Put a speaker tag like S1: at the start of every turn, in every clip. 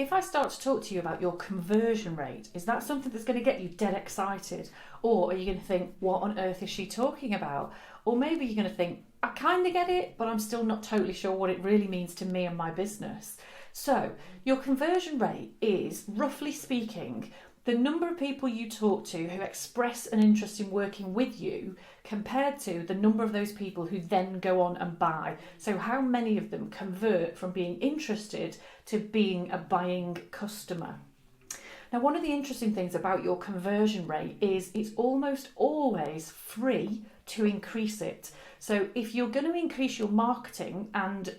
S1: if I start to talk to you about your conversion rate, is that something that's going to get you dead excited? Or are you going to think, what on earth is she talking about? Or maybe you're going to think, I kind of get it, but I'm still not totally sure what it really means to me and my business. So your conversion rate is, roughly speaking, the number of people you talk to who express an interest in working with you compared to the number of those people who then go on and buy. So how many of them convert from being interested to being a buying customer? Now, one of the interesting things about your conversion rate is it's almost always free to increase it. So if you're going to increase your marketing and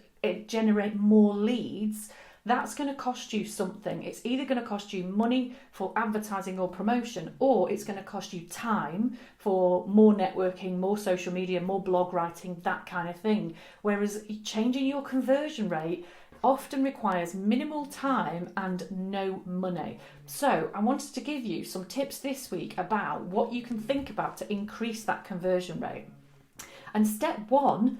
S1: generate more leads, that's going to cost you something. It's either going to cost you money for advertising or promotion, or it's going to cost you time for more networking, more social media, more blog writing, that kind of thing. Whereas changing your conversion rate often requires minimal time and no money. So I wanted to give you some tips this week about what you can think about to increase that conversion rate. And step one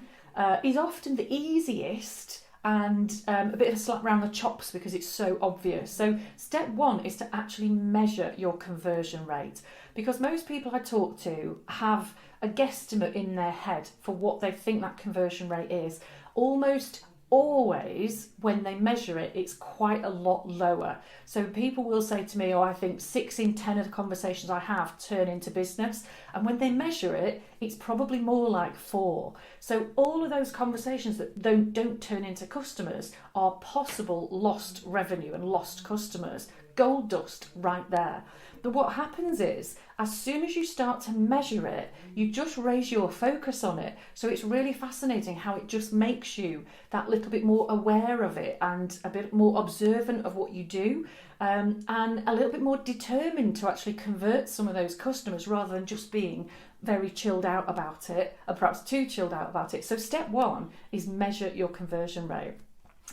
S1: is often the easiest and a bit of a slap round the chops because it's so obvious. So step one is to actually measure your conversion rate, because most people I talk to have a guesstimate in their head for what they think that conversion rate is. Almost always when they measure it, it's quite a lot lower. So people will say to me, I think 6 in 10 of the conversations I have turn into business. And when they measure it, it's probably more like 4. So all of those conversations that don't turn into customers are possible lost revenue and lost customers. Gold dust right there. But what happens is, as soon as you start to measure it, you just raise your focus on it. So it's really fascinating how it just makes you that little bit more aware of it and a bit more observant of what you do, and a little bit more determined to actually convert some of those customers rather than just being very chilled out about it, or perhaps too chilled out about it. So step one is measure your conversion rate.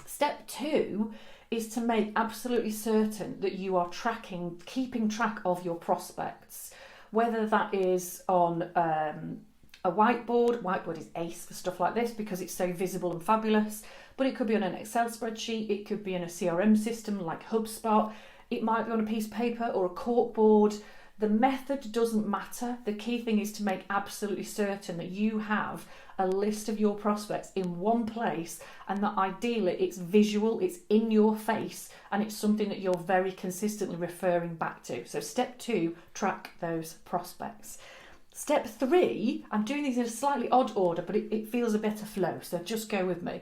S1: Step two is to make absolutely certain that you are keeping track of your prospects, whether that is on a whiteboard. Whiteboard is ace for stuff like this because it's so visible and fabulous, but it could be on an Excel spreadsheet, it could be in a CRM system like HubSpot, it might be on a piece of paper or a corkboard. The method doesn't matter. The key thing is to make absolutely certain that you have a list of your prospects in one place, and that ideally it's visual, it's in your face, and it's something that you're very consistently referring back to. So step two, track those prospects. Step three, I'm doing these in a slightly odd order, but it feels a better flow, so just go with me.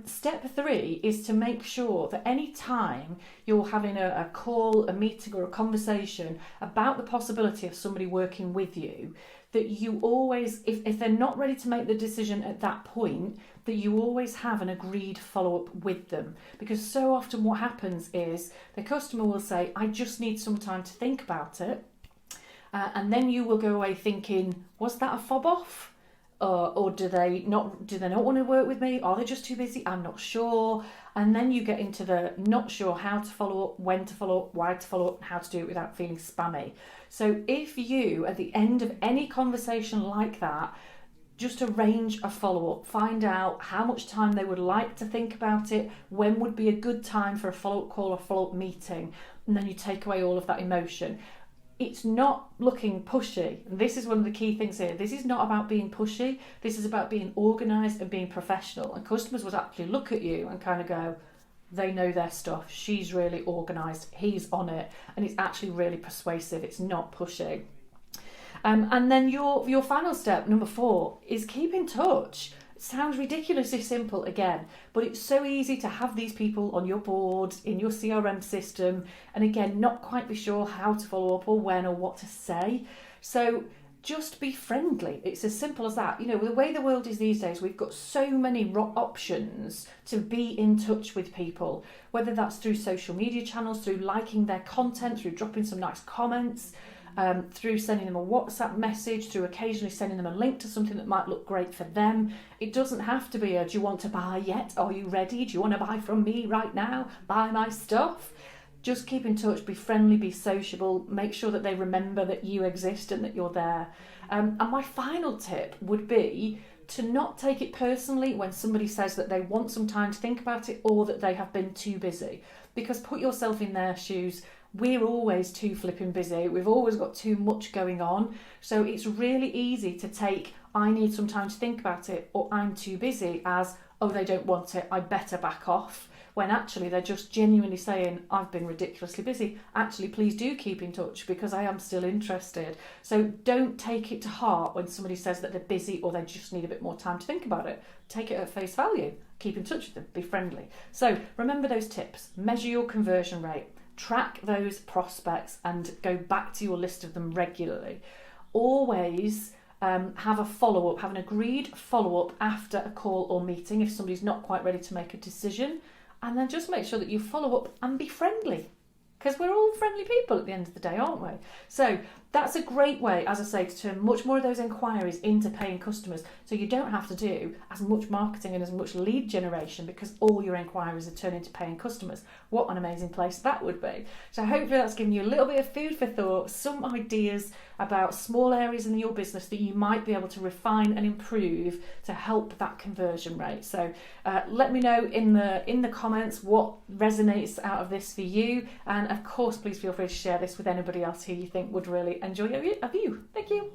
S1: Step three is to make sure that any time you're having a call, a meeting or a conversation about the possibility of somebody working with you, that you always, if they're not ready to make the decision at that point, that you always have an agreed follow-up with them. Because so often what happens is the customer will say, I just need some time to think about it. And then you will go away thinking, was that a fob off? Or do they not want to work with me? Are they just too busy? I'm not sure. And then you get into the not sure how to follow up, when to follow up, why to follow up, and how to do it without feeling spammy. So if you, at the end of any conversation like that, just arrange a follow-up, find out how much time they would like to think about it, when would be a good time for a follow-up call or follow-up meeting, and then you take away all of that emotion. It's not looking pushy. And this is one of the key things here. This is not about being pushy. This is about being organised and being professional. And customers would actually look at you and kind of go, they know their stuff. She's really organised. He's on it. And it's actually really persuasive. It's not pushy. And then your final step, number 4, is keep in touch. It sounds ridiculously simple again, but it's so easy to have these people on your board, in your CRM system, and again, not quite be sure how to follow up or when or what to say. So just be friendly. It's as simple as that. You know, the way the world is these days, we've got so many options to be in touch with people, whether that's through social media channels, through liking their content, through dropping some nice comments, through sending them a WhatsApp message, through occasionally sending them a link to something that might look great for them. It doesn't have to be a, do you want to buy yet? Are you ready? Do you want to buy from me right now? Buy my stuff. Just keep in touch, be friendly, be sociable, make sure that they remember that you exist and that you're there. And my final tip would be to not take it personally when somebody says that they want some time to think about it or that they have been too busy, because put yourself in their shoes. We're always too flipping busy. We've always got too much going on. So it's really easy to take, I need some time to think about it, or I'm too busy, as, oh, they don't want it, I better back off. When actually they're just genuinely saying, I've been ridiculously busy. Actually, please do keep in touch because I am still interested. So don't take it to heart when somebody says that they're busy or they just need a bit more time to think about it. Take it at face value. Keep in touch with them. Be friendly. So remember those tips. Measure your conversion rate. Track those prospects and go back to your list of them regularly. Always have a follow-up, have an agreed follow-up after a call or meeting if somebody's not quite ready to make a decision. And then just make sure that you follow up and be friendly, because we're all friendly people at the end of the day, aren't we? So that's a great way, as I say, to turn much more of those inquiries into paying customers, so you don't have to do as much marketing and as much lead generation because all your inquiries are turned into paying customers. What an amazing place that would be. So hopefully that's given you a little bit of food for thought, some ideas about small areas in your business that you might be able to refine and improve to help that conversion rate. So let me know in the comments what resonates out of this for you, and of course please feel free to share this with anybody else who you think would really enjoy a view. Thank you.